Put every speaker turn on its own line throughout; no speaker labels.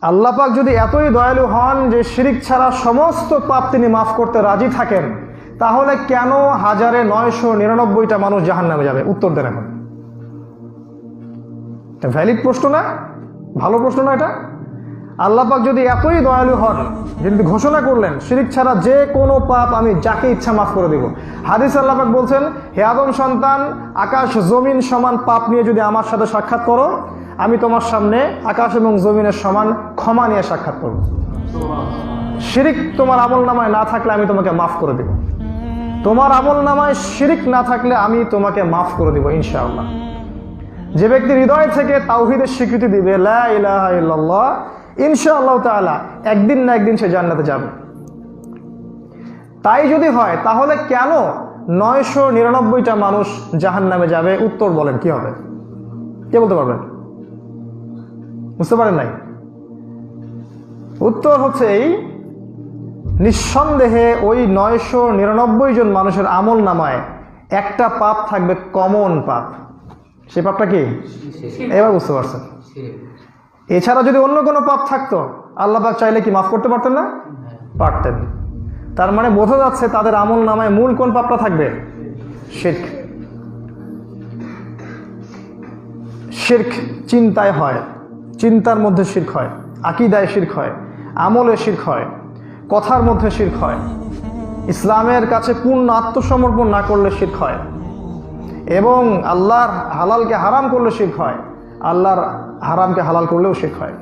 আল্লাহ পাক যদি এতই দয়ালু হন যে শিরিক ছাড়া সমস্ত পাপ তিনি মাফ করতে রাজি থাকেন, তাহলে কেন 1999টা মানুষ জাহান্নামে যাবে? উত্তর দেন এখন। এটা ভ্যালিড প্রশ্ন না? ভালো প্রশ্ন না এটা? আল্লাহ পাক যদি এতই দয়ালু হন, যদি ঘোষণা করলেন শিরিক ছাড়া যে কোনো পাপ আমি যাকে ইচ্ছা মাফ করে দেব। হাদিস আল্লাহ পাক বলছেন, হে আদম সন্তান, আকাশ জমিন সমান পাপ নিয়ে যদি আমার সাথে সাক্ষাৎ করো, আমি তোমার সামনে আকাশ এবং জমিনের সমান ক্ষমা নিয়ে সাক্ষাৎ করব। শিরিক তোমার আমল নামায় না থাকলে আমি তোমাকে মাফ করে দেব। তোমার আমল নামায় শিরিক না থাকলে আমি তোমাকে মাফ করে দেব ইনশাআল্লাহ। যে ব্যক্তি হৃদয় থেকে তাওহীদের স্বীকৃতি দিবে, লা ইলাহা ইল্লাল্লাহ, ইনশাআল্লাহ তাআলা একদিন না একদিন সে জান্নাতে যাবে। তাই যদি হয়, তাহলে কেন 999টা মানুষ জাহান্নামে যাবে? উত্তর বলেন, কি হবে? কে বলতে পারবেন? বুঝতে পারেন নাই? উত্তর হচ্ছে এই, নিঃসন্দেহে ওই 999 জন মানুষের আমল নামায় একটা পাপ থাকবে, কমন পাপ। সে পাপটা কি? এবার বুঝতে পারছেন? এছাড়া যদি অন্য কোনো পাপ থাকতো, আল্লাহ পাক চাইলে কি মাফ করতে পারতেন না? পারতেন। তার মানে বোঝা যাচ্ছে তাদের আমল নামায় মূল কোন পাপটা থাকবে? শিরক। শিরক চিন্তায় হয়, চিন্তার মধ্যে শিরক হয়, আকীদায় শিরক হয়, আমলে শিরক হয়, কথার মধ্যে শিরক হয়, ইসলামের কাছে পূর্ণ আত্মসমর্পণ না করলে শিরক হয়, এবং আল্লাহর হালালকে হারাম করলে শিরক হয়, আল্লাহর হারামকে হালাল করলেও শিরক হয়।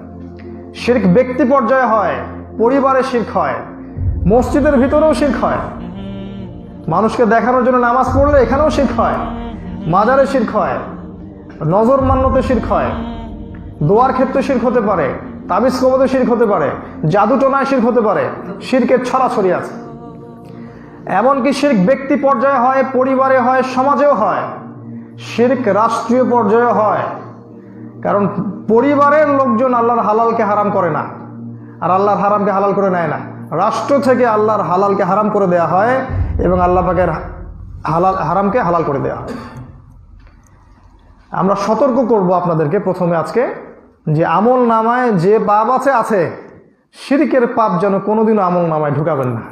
শিরক ব্যক্তি পর্যায়ে হয়, পরিবারে শিরক হয়, মসজিদের ভিতরেও শিরক হয়, মানুষকে দেখানোর জন্য নামাজ পড়লে এখানেও শিরক হয়, মাজারে শিরক হয়, নজর মান্যতে শিরক হয়, দোয়ার ক্ষেত্রে শিরক হতে পারে, তাবিজ কবতে শিরক হতে পারে, জাদু টোনায় শিরক হতে পারে। শিরকের ছড়াছড়ি আছে। এমনকি শিরক ব্যক্তি পর্যায়ে হয়, পরিবারে হয়, সমাজেও হয়, শিরক রাষ্ট্রীয় পর্যায়ে হয়। কারণ পরিবারের লোকজন আল্লাহর হালালকে হারাম করে না, আর আল্লাহর হারামকে হালাল করে নেয় না। রাষ্ট্র থেকে আল্লাহর হালালকে হারাম করে দেয়া হয় এবং আল্লাহ পাকের হারামকে হালাল করে দেয়া হয়। আমরা সতর্ক করব আপনাদেরকে প্রথমে আজকে, যে আমল নামায় যে পাপ আছে, শিরকের পাপ যেন কোনোদিনও আমল নামায় ঢুকাবেন না।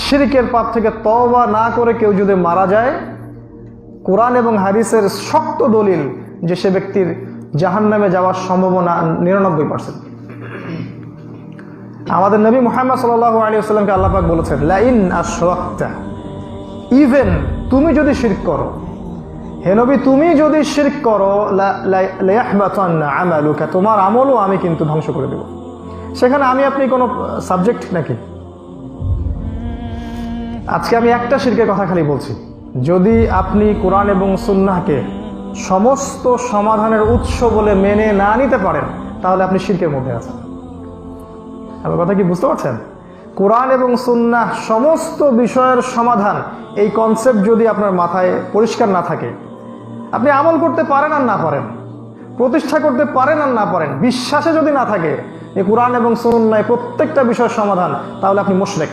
শিরকের পাপ থেকে তওবা না করে কেউ যদি মারা যায়, কোরআন এবং হাদিসের শক্ত দলিল যে সে ব্যক্তির জাহান্নামে যাওয়ার সম্ভাবনা 99%। আমাদের নবী মুহাম্মদ সাল্লাল্লাহু আলাইহি ওয়াসাল্লামকে আল্লাহ পাক বলেছেন, লা ইন আশরাকতা, ইভেন তুমি যদি শিরক করো, হে নবী তুমি যদি শিরক করো, লা ইয়াহবাতান্না আমালুকা, তোমার আমলও আমি কিন্তু ধ্বংস করে দেব। সেখানে আমি আপনি কোনো সাবজেক্ট নাকি? আজকে আমি একটা শিরকের কথা খালি বলছি। যদি আপনি কোরআন এবং সুন্নাহকে সমস্ত সমাধানের উৎস বলে মেনে না নিতে পারেন, তাহলে আপনি শিরকের মধ্যে আছেন। আমার কথা কি বুঝতে পারছেন? কোরআন এবং সুন্নাহ সমস্ত বিষয়ের সমাধান, এই কনসেপ্ট যদি আপনার মাথায় পরিষ্কার না থাকে, আপনি আমল করতে পারেন আর না পারেন, প্রতিষ্ঠা করতে পারেন আর না পারেন, বিশ্বাসে যদি না থাকে যে কোরআন এবং সুন্নাহ প্রত্যেকটা বিষয়ের সমাধান, তাহলে আপনি মুশরিক।